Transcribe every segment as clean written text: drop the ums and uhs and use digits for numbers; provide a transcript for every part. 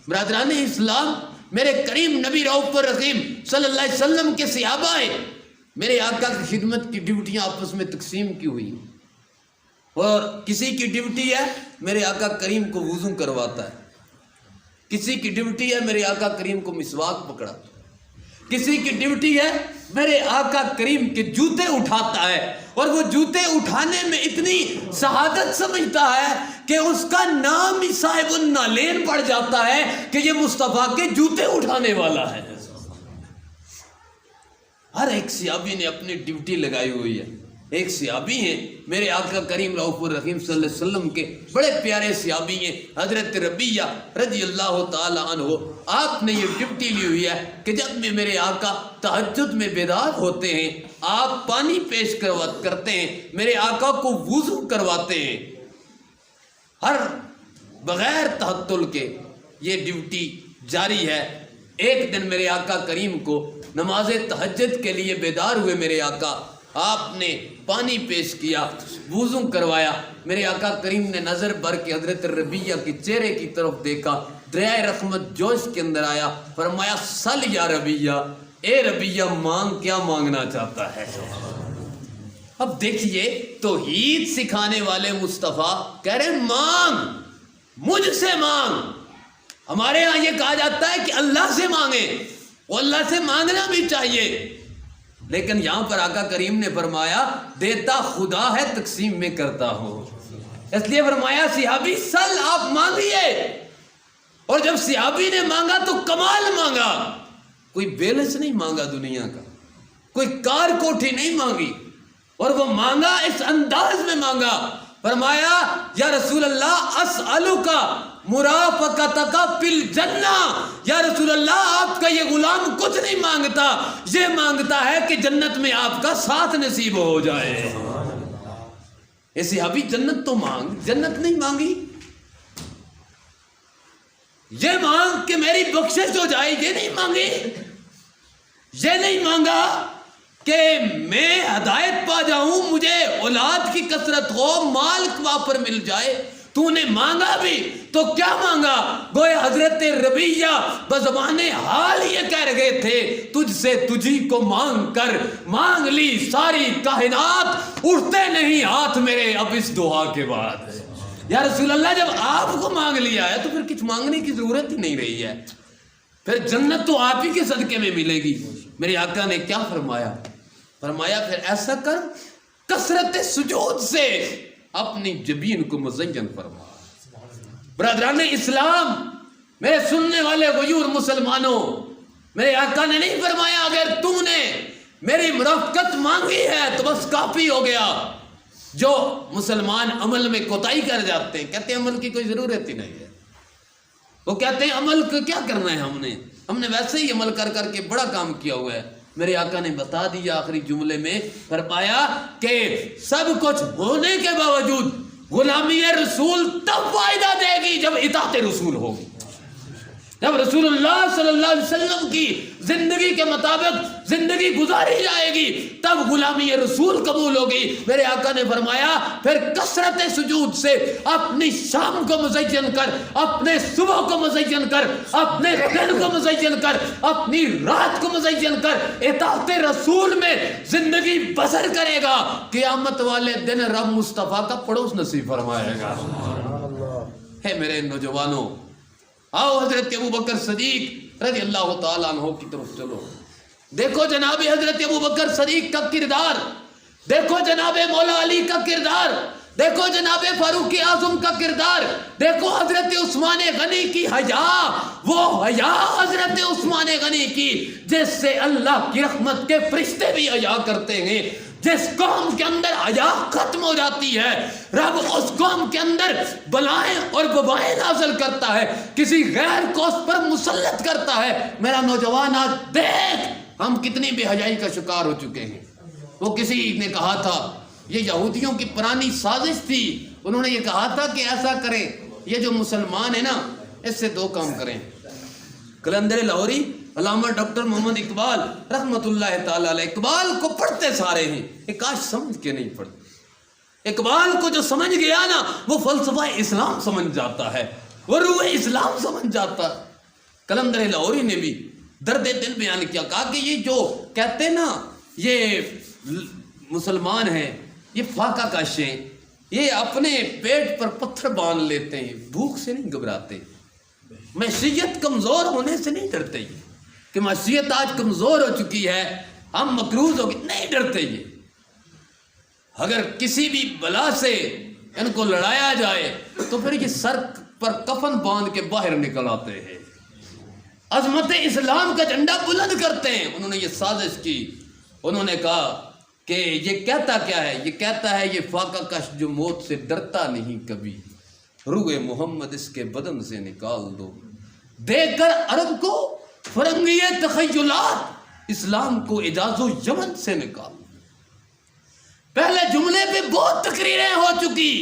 برادران اسلام، میرے کریم نبی رؤوف الرحیم صلی اللہ علیہ وسلم کے صحابہ ہیں، میرے آقا کی خدمت کی ڈیوٹیاں آپس میں تقسیم کی ہوئی، اور کسی کی ڈیوٹی ہے میرے آقا کریم کو وضو کرواتا ہے، کسی کی ڈیوٹی ہے میرے آقا کریم کو مسواک پکڑا، کسی کی ڈیوٹی ہے میرے آقا کریم کے جوتے اٹھاتا ہے، اور وہ جوتے اٹھانے میں اتنی سعادت سمجھتا ہے کہ اس کا نام ہی صاحب النعلین پڑ جاتا ہے کہ یہ مصطفیٰ کے جوتے اٹھانے والا ہے۔ ہر ایک صحابی نے اپنی ڈیوٹی لگائی ہوئی ہے۔ ایک صحابی ہیں میرے آقا کریم رؤوف الرحیم صلی اللہ علیہ وسلم کے بڑے پیارے صحابی ہیں، حضرت ربیہ رضی اللہ تعالی عنہ۔ آپ نے یہ ڈیوٹی لی ہوئی ہے کہ جب بھی میرے آقا تہجد میں بیدار ہوتے ہیں، آپ پانی پیش کرتے ہیں، میرے آقا کو وضو کرواتے ہیں، ہر بغیر تعطل کے یہ ڈیوٹی جاری ہے۔ ایک دن میرے آقا کریم کو نماز تہجد کے لیے بیدار ہوئے میرے آقا، آپ نے پانی پیش کیا، وضو کروایا، میرے آقا کریم نے نظر بھر کے حضرت ربیہ کے چہرے کی طرف دیکھا، دریائے رحمت جوش کے اندر آیا، فرمایا سل یا ربیہ، اے ربیہ مانگ، کیا مانگنا چاہتا ہے؟ اب دیکھیے توحید سکھانے والے مصطفیٰ کہہ رہے ہیں مانگ، مجھ سے مانگ۔ ہمارے ہاں یہ کہا جاتا ہے کہ اللہ سے مانگیں، وہ اللہ سے مانگنا بھی چاہیے، لیکن یہاں پر آقا کریم نے فرمایا دیتا خدا ہے تقسیم میں کرتا ہوں، اس لیے فرمایا صحابی سل، آپ مانگیے۔ اور جب صحابی نے مانگا تو کمال مانگا، کوئی بیلنس نہیں مانگا دنیا کا، کوئی کار کوٹھی نہیں مانگی، اور وہ مانگا اس انداز میں مانگا، فرمایا یا رسول اللہ اسألک مرافقتک فی الجنہ، یا رسول اللہ آپ کا یہ غلام کچھ نہیں مانگتا، یہ مانگتا ہے کہ جنت میں آپ کا ساتھ نصیب ہو جائے۔ ایسی ابھی جنت تو مانگ، جنت نہیں مانگی، یہ مانگ کہ میری بخشش ہو جائے، یہ نہیں مانگی، یہ نہیں مانگا کہ میں ہدایت پا جاؤں، مجھے اولاد کی کثرت ہو، مال وافر مل جائے۔ تو نے مانگا بھی تو کیا مانگا؟ گویا حضرت ربیہ بزبان حال یہ کہہ رہے تھے تجھ سے تجھی کو مانگ کر مانگ لی ساری کائنات، اٹھتے نہیں ہاتھ میرے اب اس دعا کے بعد۔ یا رسول اللہ جب آپ کو مانگ لیا ہے تو پھر کچھ مانگنے کی ضرورت ہی نہیں رہی ہے، پھر جنت تو آپ ہی کے صدقے میں ملے گی۔ میرے آقا نے کیا فرمایا؟ فرمایا پھر ایسا کر کثرت سجود سے اپنی جبین کو مزین فرما۔ برادران اسلام، میرے سننے والے غیور مسلمانوں، میرے آقا نے نہیں فرمایا اگر تو نے میری مرافقت مانگی ہے تو بس کافی ہو گیا۔ جو مسلمان عمل میں کوتاہی کر جاتے ہیں، کہتے ہیں عمل کی کوئی ضرورت ہی نہیں ہے، وہ کہتے ہیں عمل کو کیا کرنا ہے، ہم نے ویسے ہی عمل کر کر کے بڑا کام کیا ہوا ہے۔ میرے آقا نے بتا دیا آخری جملے میں، فرمایا کہ سب کچھ ہونے کے باوجود غلامی رسول تب فائدہ دے گی جب اطاعت رسول ہوگی، جب رسول اللہ صلی اللہ علیہ وسلم کی زندگی کے مطابق زندگی گزاری جائے گی تب غلامی رسول قبول ہوگی۔ میرے آقا نے فرمایا پھر کثرت سجود سے اپنی شام کو مزین کر، اپنے صبح کو مزین کر، اپنے دن کو مزین کر، اپنی رات کو مزین کر، اطاعت رسول میں زندگی بسر کرے گا، قیامت والے دن رب مصطفیٰ کا پڑوس نصیب فرمائے گا۔ ہے میرے نوجوانوں، آؤ حضرت ابوبکر صدیق رضی اللہ تعالیٰ عنہ کی طرف چلو، دیکھو جناب حضرت ابوبکر صدیق کا کردار، دیکھو جناب مولا علی کا کردار، دیکھو جناب فاروق اعظم کا کردار، دیکھو حضرت عثمان غنی کی حیا، وہ حیا حضرت عثمان غنی کی جس سے اللہ کی رحمت کے فرشتے بھی حیا کرتے ہیں۔ جس قوم کے اندر حیا ختم ہو جاتی ہے رب اس قوم کے اندر بلائیں اور وبائیں نازل کرتا ہے، کسی غیر کو اس پر مسلط کرتا ہے۔ میرا نوجوان آج دیکھ ہم کتنی بے حیائی کا شکار ہو چکے ہیں۔ وہ کسی نے کہا تھا، یہ یہودیوں کی پرانی سازش تھی، انہوں نے یہ کہا تھا کہ ایسا کریں، یہ جو مسلمان ہیں نا اس سے دو کام کریں۔ قلندر لاہوری علامہ ڈاکٹر محمد اقبال رحمت اللہ تعالی علیہ، اقبال کو پڑھتے سارے ہیں، ایک آج سمجھ کے نہیں پڑھتے۔ اقبال کو جو سمجھ گیا نا وہ فلسفہ اسلام سمجھ جاتا ہے، وہ روح اسلام سمجھ جاتا ہے۔ کلندر لاہوری نے بھی درد دل بیان کیا، کہا کہ یہ جو کہتے ہیں نا یہ مسلمان ہیں، یہ فاقہ کش ہیں، یہ اپنے پیٹ پر پتھر باندھ لیتے ہیں، بھوک سے نہیں گھبراتے، معیشت کمزور ہونے سے نہیں ڈرتے، یہ کہ معیشت آج کمزور ہو چکی ہے، ہم مقروض ہو گئے، نہیں ڈرتے یہ۔ اگر کسی بھی بلا سے ان کو لڑایا جائے تو پھر یہ سر پر کفن باندھ کے باہر نکل آتے ہیں، عظمت اسلام کا جھنڈا بلند کرتے ہیں۔ انہوں نے یہ سازش کی، انہوں نے کہا کہ یہ کہتا کیا ہے؟ یہ کہتا ہے یہ فاقہ کش جو موت سے ڈرتا نہیں کبھی، روح محمد اس کے بدن سے نکال دو، دے کر عرب کو فرنگی تخیلات، اسلام کو اعجاز و یمن سے نکال دو۔ پہلے جملے پہ بہت تقریریں ہو چکی،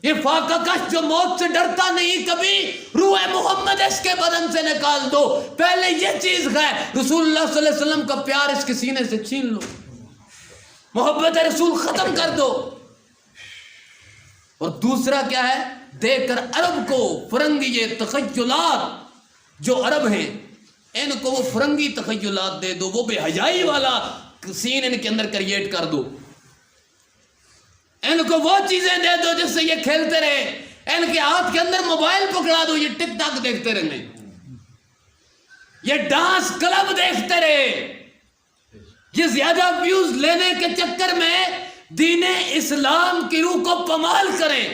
یہ فاقہ کش جو موت سے ڈرتا نہیں کبھی، روح محمد اس کے بدن سے نکال دو۔ پہلے یہ چیز ہے، رسول اللہ صلی اللہ علیہ وسلم کا پیار اس کے سینے سے چھین لو، محبت رسول ختم کر دو۔ اور دوسرا کیا ہے؟ دے کر عرب کو فرنگی تخیلات، جو عرب ہیں ان کو وہ فرنگی تخیلات دے دو، وہ بے حیائی والا سین ان کے اندر کریٹ کر دو، ان کو وہ چیزیں دے دو جس سے یہ کھیلتے رہے، ان کے ہاتھ کے اندر موبائل پکڑا دو، یہ ٹک ٹاک دیکھتے رہے، یہ ڈانس کلب دیکھتے رہے، یہ زیادہ ویوز لینے کے چکر میں دین اسلام کی روح کو پمال کریں۔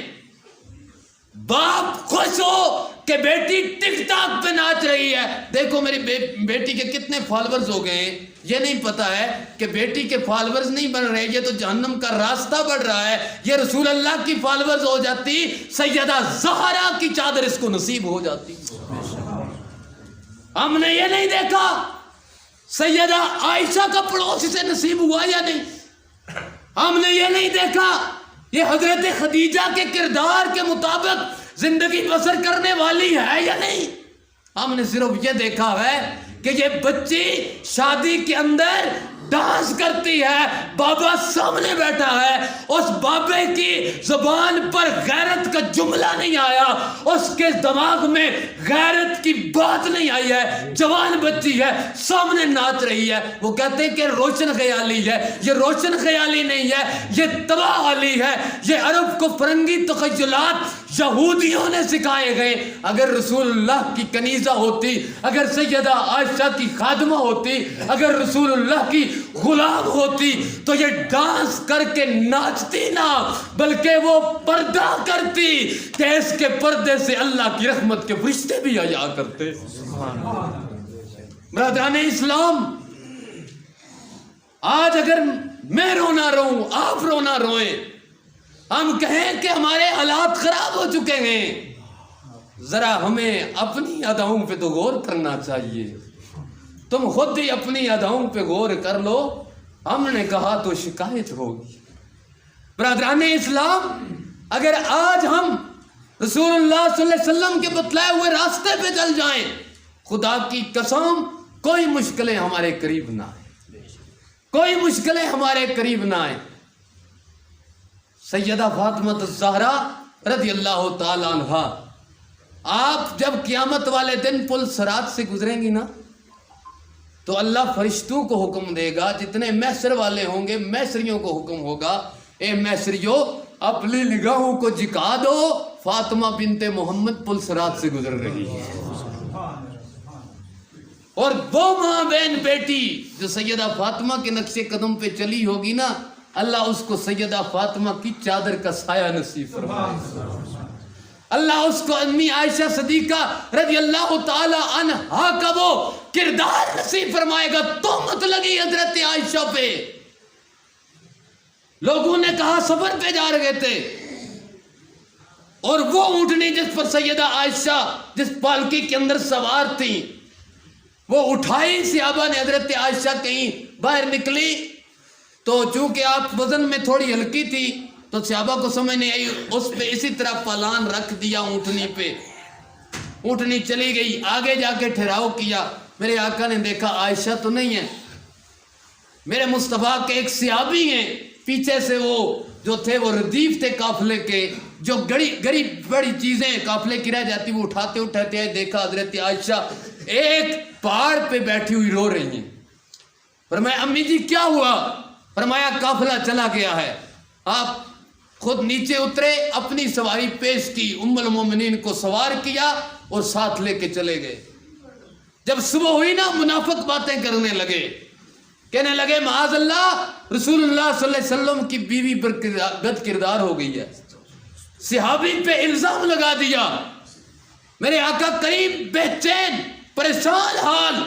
باپ خوش ہو کہ بیٹی ٹک ٹاک پہ ناچ رہی ہے، دیکھو میری بیٹی کے کتنے فالورز ہو گئے ہیں، یہ نہیں پتا ہے کہ بیٹی کے فالورز نہیں بڑھ رہے، یہ تو جہنم کا راستہ بڑھ رہا ہے۔ یہ رسول اللہ کی فالورز ہو جاتی، سیدہ زہرا کی چادر اس کو نصیب ہو جاتی۔ ہم نے یہ نہیں دیکھا سیدہ عائشہ کا پڑوس سے نصیب ہوا یا نہیں، ہم نے یہ نہیں دیکھا یہ حضرت خدیجہ کے کردار کے مطابق زندگی بسر کرنے والی ہے یا نہیں، ہم نے صرف یہ دیکھا ہے کہ یہ بچی شادی کے اندر ڈانس کرتی ہے، بابا سامنے بیٹھا ہے، اس بابے کی زبان پر غیرت کا جملہ نہیں آیا، اس کے دماغ میں غیرت کی بات نہیں آئی ہے، جوان بچی ہے سامنے ناچ رہی ہے۔ وہ کہتے ہیں کہ روشن خیالی ہے، یہ روشن خیالی نہیں ہے، یہ تباہ والی ہے، یہ عرب کو فرنگی تخیلات یہودیوں نے سکھائے گئے۔ اگر رسول اللہ کی کنیزہ ہوتی، اگر سیدہ عائشہ کی خادمہ ہوتی، اگر رسول اللہ کی غلام ہوتی تو یہ ڈانس کر کے ناچتی نہ، بلکہ وہ پردہ کرتی کہ اس کے پردے سے اللہ کی رحمت کے فرشتے بھی حیا کرتے۔ برادران اسلام، آج اگر میں رونا رہوں، آپ رونا روئیں، ہم کہیں کہ ہمارے حالات خراب ہو چکے ہیں، ذرا ہمیں اپنی اداؤں پہ تو غور کرنا چاہیے۔ تم خود ہی اپنی اداؤں پہ غور کر لو، ہم نے کہا تو شکایت ہوگی۔ برادران اسلام، اگر آج ہم رسول اللہ صلی اللہ علیہ وسلم کے بتلائے ہوئے راستے پہ چل جائیں، خدا کی قسم کوئی مشکلیں ہمارے قریب نہ آئیں، کوئی مشکلیں ہمارے قریب نہ آئیں۔ سیدہ فاطمہ الزہرا رضی اللہ تعالی عنہا، آپ جب قیامت والے دن پل صراط سے گزریں گی نا تو اللہ فرشتوں کو حکم دے گا، جتنے محشر والے ہوں گے محشریوں کو حکم ہوگا، اے محشریوں اپنی نگاہوں کو جھکا دو، فاطمہ بنت محمد پل صراط سے گزر رہی ہے۔ اور وہ ماں بہن بیٹی جو سیدہ فاطمہ کے نقش قدم پہ چلی ہوگی نا، اللہ اس کو سیدہ فاطمہ کی چادر کا سایہ نصیب فرمائے، اللہ اس کو امی عائشہ صدیقہ رضی اللہ تعالی عنہا کا وہ کردار نصیب فرمائے گا۔ تہمت لگی حضرت عائشہ پہ، لوگوں نے کہا سفر پہ جا رہے تھے، اور وہ اونٹنی جس پر سیدہ عائشہ جس پالکی کے اندر سوار تھی وہ اٹھائی، صحابہ نے حضرت عائشہ کہیں باہر نکلی تو چونکہ آپ وزن میں تھوڑی ہلکی تھی تو صحابہ کو سمجھ نہیں آئی، اس پہ اسی طرح پالان رکھ دیا اونٹنی پہ، اونٹنی چلی گئی، آگے جا کے ٹھہراؤ کیا، میرے آقا نے دیکھا عائشہ تو نہیں ہے، میرے مصطفیٰ کے ایک صحابی ہیں، پیچھے سے وہ جو تھے وہ ردیف تھے قافلے کے، جو غریب بڑی چیزیں قافلے کی رہ جاتی وہ اٹھاتے آئے، دیکھا حضرت عائشہ ایک پہاڑ پہ بیٹھی ہوئی رو رہی ہیں۔ فرمایا امی جی کیا ہوا؟ فرمایا قافلہ چلا گیا ہے۔ آپ خود نیچے اترے، اپنی سواری پیش کی، ام المومنین کو سوار کیا اور ساتھ لے کے چلے گئے۔ جب صبح ہوئی نا، منافق باتیں کرنے لگے، کہنے لگے معاذ اللہ رسول اللہ صلی اللہ علیہ وسلم کی بیوی پر بد کردار ہو گئی ہے، صحابی پہ الزام لگا دیا۔ میرے آقا کریم بے چین پریشان حال،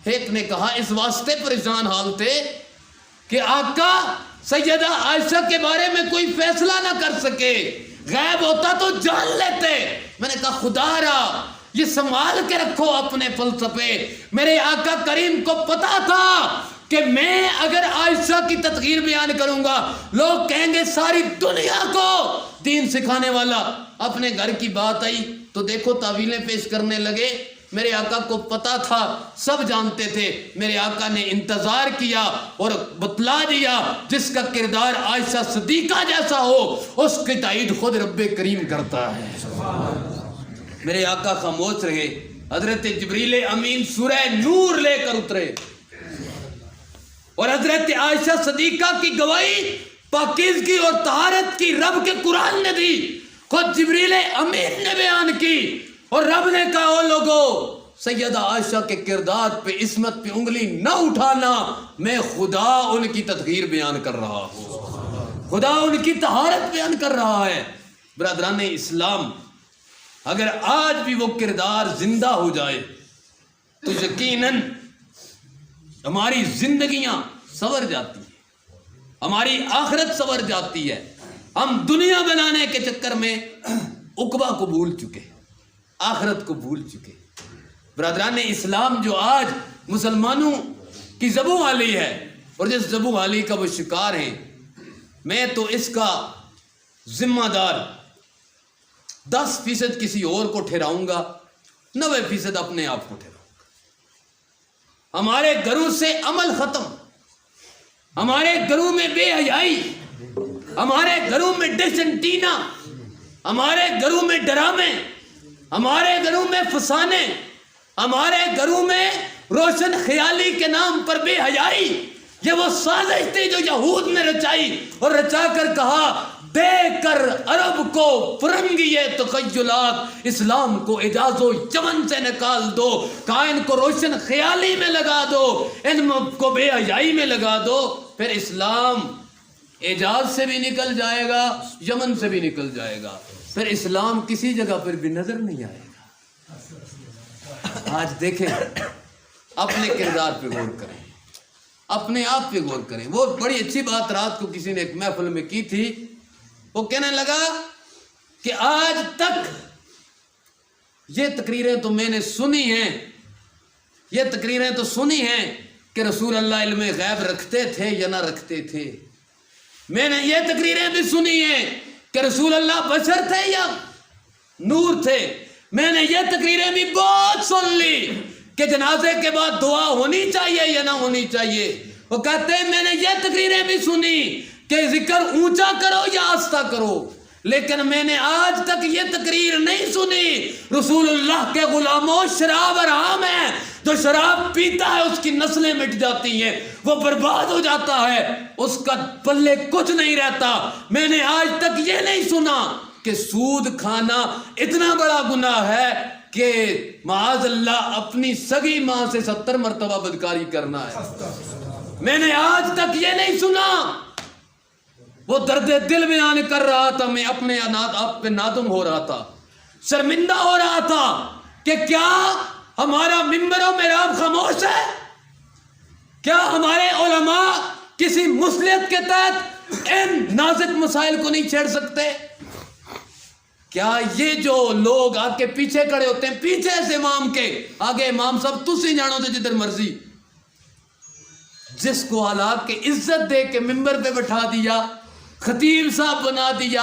ایک نے کہا اس واسطے پریشان حال تھے کہ آقا سیدہ عائشہ کے بارے میں کوئی فیصلہ نہ کر سکے، غیب ہوتا تو جان لیتے۔ میں نے کہا خدا را یہ سنبھال کے رکھو اپنے فلسفے۔ میرے آقا کریم کو پتا تھا کہ میں اگر عائشہ کی تطہیر بیان کروں گا لوگ کہیں گے ساری دنیا کو دین سکھانے والا۔ اپنے گھر کی بات آئی تو دیکھو تعویلیں پیش کرنے لگے۔ میرے آقا کو پتا تھا، سب جانتے تھے۔ میرے آقا نے انتظار کیا اور بتلا دیا جس کا کردار عائشہ صدیقہ جیسا ہو اس کی تائید خود رب کریم کرتا ہے۔ میرے آقا خاموش رہے۔ حضرت جبریل امین سورہ نور لے کر اترے اور حضرت عائشہ صدیقہ کی گواہی پاکیزگی اور طہارت کی رب کے قرآن نے دی، خود جبریل امین نے بیان کی، اور رب نے کہا او لوگو سیدہ عائشہ کے کردار پہ عصمت پہ انگلی نہ اٹھانا، میں خدا ان کی تطہیر بیان کر رہا ہوں، خدا ان کی طہارت بیان کر رہا ہے۔ برادران اسلام، اگر آج بھی وہ کردار زندہ ہو جائے تو یقیناً ہماری زندگیاں سنور جاتی ہیں، ہماری آخرت سنور جاتی ہے۔ ہم دنیا بنانے کے چکر میں عقبہ کو بھول چکے، آخرت کو بھول چکے۔ برادران اسلام، جو آج مسلمانوں کی ذبح والی ہے اور جس ذبح والی کا وہ شکار ہیں، میں تو اس کا ذمہ دار 10% کسی اور کو ٹھہراؤں گا، 90% اپنے آپ کو ٹھہراؤں گا۔ ہمارے گھروں سے عمل ختم، ہمارے گھروں میں بے حیائی، ہمارے گھروں میں ڈسنٹینا، ہمارے گھروں میں ڈرامے، ہمارے گھروں میں فسانے، ہمارے گھروں میں روشن خیالی کے نام پر بے حیائی۔ یہ وہ سازش تھی جو یہود نے رچائی اور رچا کر کہا دے کر عرب کو فرنگی تخیلات، اسلام کو اعجاز و چمن سے نکال دو، کائن کو روشن خیالی میں لگا دو، علم کو بے حیائی میں لگا دو، پھر اسلام اعجاز سے بھی نکل جائے گا، یمن سے بھی نکل جائے گا، پھر اسلام کسی جگہ پر بھی نظر نہیں آئے گا۔ آج دیکھیں، اپنے کردار پہ غور کریں، اپنے آپ پہ غور کریں۔ وہ بڑی اچھی بات رات کو کسی نے ایک محفل میں کی تھی، وہ کہنے لگا کہ آج تک یہ تقریریں تو میں نے سنی ہیں، یہ تقریریں تو سنی ہیں کہ رسول اللہ علم غیب رکھتے تھے یا نہ رکھتے تھے، میں نے یہ تقریریں بھی سنی ہیں کہ رسول اللہ بشر تھے یا نور تھے، میں نے یہ تقریریں بھی بہت سن لی کہ جنازے کے بعد دعا ہونی چاہیے یا نہ ہونی چاہیے۔ وہ کہتے ہیں میں نے یہ تقریریں بھی سنی کہ ذکر اونچا کرو یا آہستہ کرو، لیکن میں نے آج تک یہ تقریر نہیں سنی رسول اللہ کے غلاموں شراب حرام ہے، جو شراب پیتا ہے اس کی نسلیں مٹ جاتی ہیں، وہ برباد ہو جاتا ہے، اس کا پلے کچھ نہیں رہتا۔ میں نے آج تک یہ نہیں سنا کہ سود کھانا اتنا بڑا گناہ ہے کہ معاذ اللہ اپنی سگی ماں سے 70 مرتبہ بدکاری کرنا ہے۔ میں نے آج تک یہ نہیں سنا۔ وہ درد دل بیان کر رہا تھا، میں اپنے آپ پہ نادم ہو رہا تھا، شرمندہ ہو رہا تھا کہ کیا ہمارا منبر و محراب خاموش ہے؟ کیا ہمارے علماء کسی مصلحت کے تحت ان نازک مسائل کو نہیں چھیڑ سکتے؟ کیا یہ جو لوگ آ کے پیچھے کھڑے ہوتے ہیں، پیچھے سے امام کے، آگے امام صاحب تسی جانو تے جدھر مرضی، جس کو حالات کے عزت دے کے منبر پہ بٹھا دیا، خطیب صاحب بنا دیا،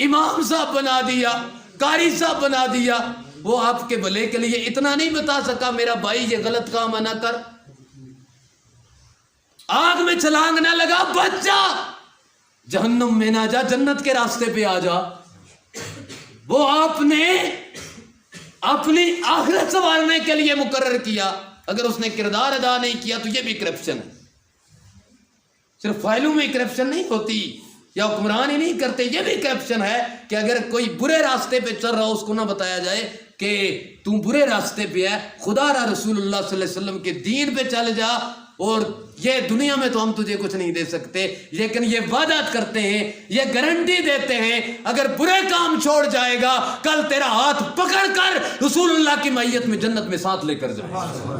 امام صاحب بنا دیا، قاری صاحب بنا دیا، وہ آپ کے بھلے کے لیے اتنا نہیں بتا سکا میرا بھائی یہ غلط کام نہ کر، آگ میں چھلانگ نہ لگا، بچ جا، جہنم میں نہ جا، جنت کے راستے پہ آ جا. وہ آپ نے اپنی آخرت سنوارنے کے لیے مقرر کیا. اگر اس نے کردار ادا نہیں کیا تو یہ بھی کرپشن ہے. صرف فائلوں میں کرپشن نہیں ہوتی یا حکمران ہی نہیں کرتے، یہ بھی کرپشن ہے کہ اگر کوئی برے راستے پہ چل رہا ہو اس کو نہ بتایا جائے کہ تم برے راستے پہ ہے، خدا را رسول اللہ صلی اللہ علیہ وسلم کے دین پہ چل جا، اور یہ دنیا میں تو ہم تجھے کچھ نہیں دے سکتے، لیکن یہ وعدہ کرتے ہیں، یہ گارنٹی دیتے ہیں اگر برے کام چھوڑ جائے گا کل تیرا ہاتھ پکڑ کر رسول اللہ کی معیت میں جنت میں ساتھ لے کر جائے.